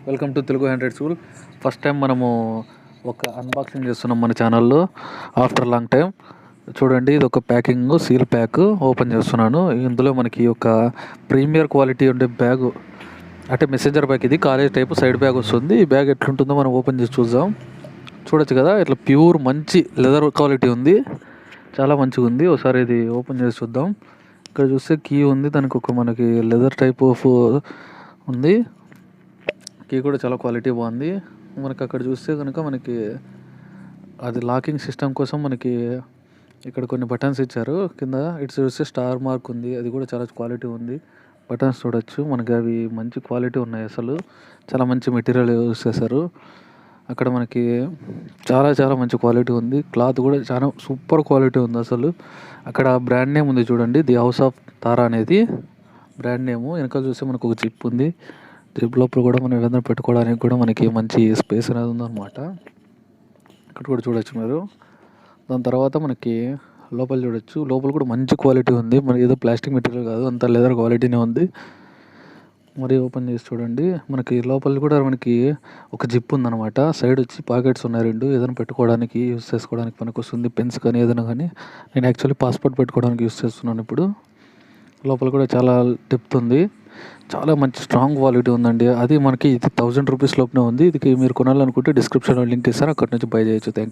Welcome to Telugu hundred school. First time మనము ఒక unboxing చేస్తున్నాం మన ఛానల్లో ఆఫ్టర్ లాంగ్ టైం. చూడండి, ఇది ఒక ప్యాకింగ్ సీల్ ప్యాక్ ఓపెన్ చేస్తున్నాను. ఇందులో మనకి ఒక ప్రీమియర్ క్వాలిటీ ఉండే బ్యాగ్, అంటే మెసెంజర్ బ్యాగ్, ఇది కాలేజ్ టైప్ సైడ్ బ్యాగ్ వస్తుంది. ఈ బ్యాగ్ ఎట్లుంటుందో మనం ఓపెన్ చేసి చూద్దాం. చూడొచ్చు కదా, ఇట్లా ప్యూర్ మంచి లెదర్ క్వాలిటీ ఉంది, చాలా మంచిగా ఉంది. ఒకసారి ఇది ఓపెన్ చేసి చూద్దాం. ఇక్కడ చూస్తే కీ ఉంది, దానికి ఒక మనకి లెదర్ టైప్ ఆఫ్ ఉంది. కీ కూడా చాలా క్వాలిటీ బాగుంది. మనకి అక్కడ చూస్తే కనుక మనకి అది లాకింగ్ సిస్టమ్ కోసం మనకి ఇక్కడ కొన్ని బటన్స్ ఇచ్చారు. కింద ఇటు చూస్తే స్టార్ మార్క్ ఉంది, అది కూడా చాలా క్వాలిటీ ఉంది. బటన్స్ చూడొచ్చు, మనకి అవి మంచి క్వాలిటీ ఉన్నాయి. అసలు చాలా మంచి మెటీరియల్ యూస్ చేశారు. అక్కడ మనకి చాలా మంచి క్వాలిటీ ఉంది. క్లాత్ కూడా చాలా సూపర్ క్వాలిటీ ఉంది అసలు. అక్కడ బ్రాండ్ నేమ్ ఉంది చూడండి, ది హౌస్ ఆఫ్ తారా అనేది బ్రాండ్ నేము. వెనకాల చూస్తే మనకు ఒక జిప్ ఉంది. జిప్ లోపల కూడా మనం ఏదైనా పెట్టుకోవడానికి కూడా మనకి మంచి స్పేస్ అనేది ఉందన్నమాట. ఇక్కడ కూడా చూడొచ్చు మీరు. దాని తర్వాత మనకి లోపల చూడొచ్చు, లోపల కూడా మంచి క్వాలిటీ ఉంది. మనకి ఏదో ప్లాస్టిక్ మెటీరియల్ కాదు, అంత లెదర్ క్వాలిటీనే ఉంది. మరి ఓపెన్ చేసి చూడండి, మనకి లోపల కూడా మనకి ఒక జిప్ ఉందన్నమాట. సైడ్ వచ్చి పాకెట్స్ ఉన్నాయి రెండు, ఏదైనా పెట్టుకోవడానికి యూస్ చేసుకోవడానికి పనికి వస్తుంది. పెన్స్ కానీ ఏదైనా కానీ. నేను యాక్చువల్లీ పాస్పోర్ట్ పెట్టుకోవడానికి యూస్ చేస్తున్నాను ఇప్పుడు. లోపల కూడా చాలా డెప్త్ ఉంది, చాలా మంచి స్ట్రాంగ్ క్వాలిటీ ఉందండి. అది మనకి ఇది 1000 రూపీస్ లోపనే ఉంది. ఇది మీరు కొనాలనుకుంటే డిస్క్రిప్షన్లో లింక్ ఇస్తాను, అక్కడి నుంచి బై చేయొచ్చు. Thank you.